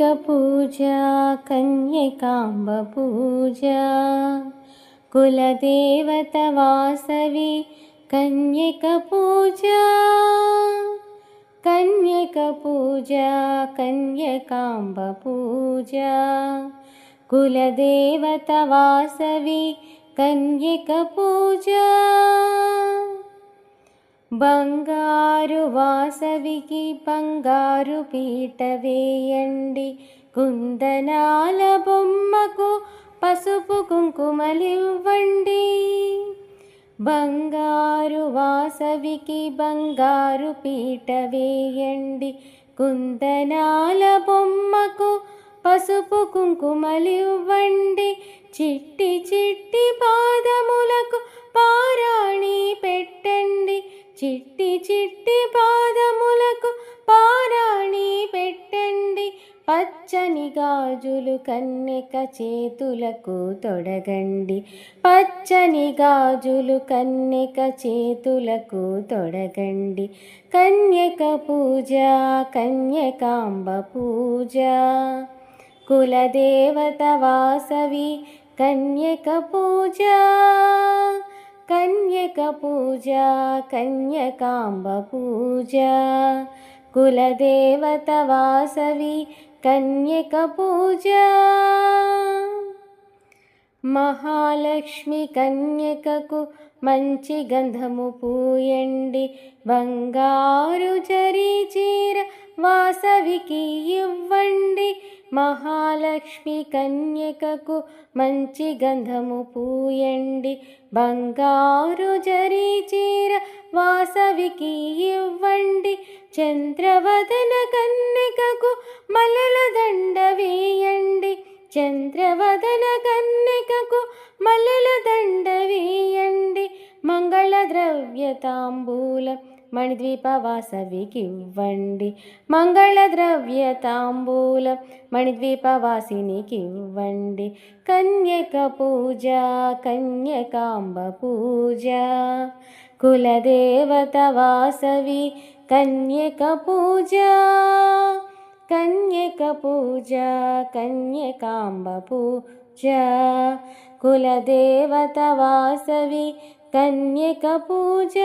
पूजा कन्यकाम्ब पूजा कुलदेवत वासवी कन्यक पूजा कन्यकाम्ब पूजा कुलदेवत वासवी कन्यक पूजा బంగారు వాసవికి బంగారు పీట వేయండి, కుందనాల బొమ్మకు పసుపు కుంకుమలివ్వండి. బంగారు వాసవికి బంగారు పీట వేయండి, కుందనాల బొమ్మకు పసుపు కుంకుమలివ్వండి. చిట్టి చిట్టి పాదములకు పారాణి పెట్టండి, చిట్టి చిట్టి పాదములకు పారాణి పెట్టండి. పచ్చని గాజులు కన్యక చేతులకు తొడగండి, పచ్చని గాజులు కన్యక చేతులకు తొడగండి. కన్యక పూజ కన్యకాంబ పూజ కులదేవత వాసవి కన్యక పూజ కన్యక పూజ కన్యకాంబ పూజ కులదేవత వాసవి కన్యక పూజ. మహాలక్ష్మి కన్యకకు మంచి గంధము పూయండి, బంగారు జరీ చీర వాసవికి ఇవ్వండి. మహాలక్ష్మి కన్యకకు మంచి గంధము పూయండి, బంగారు జరీ చీర వాసవికి ఇవ్వండి. చంద్రవదన కన్యకకు మల్లెల దండ వేయండి, చంద్రవదన కన్యకకు మల్లెల దండ వేయండి. మంగళ ద్రవ్య తాంబూలం మణిద్వీప వాసవికి ఇవ్వండి, మంగళ ద్రవ్య తాంబూలం మణిద్వీప వాసినికి ఇవ్వండి. కన్యక పూజ కన్యకాంబ పూజ కులదేవత వాసవి కన్యక పూజ కన్యక పూజ కన్యకాంబ పూజ కులదేవత వాసవి కన్యక పూజ.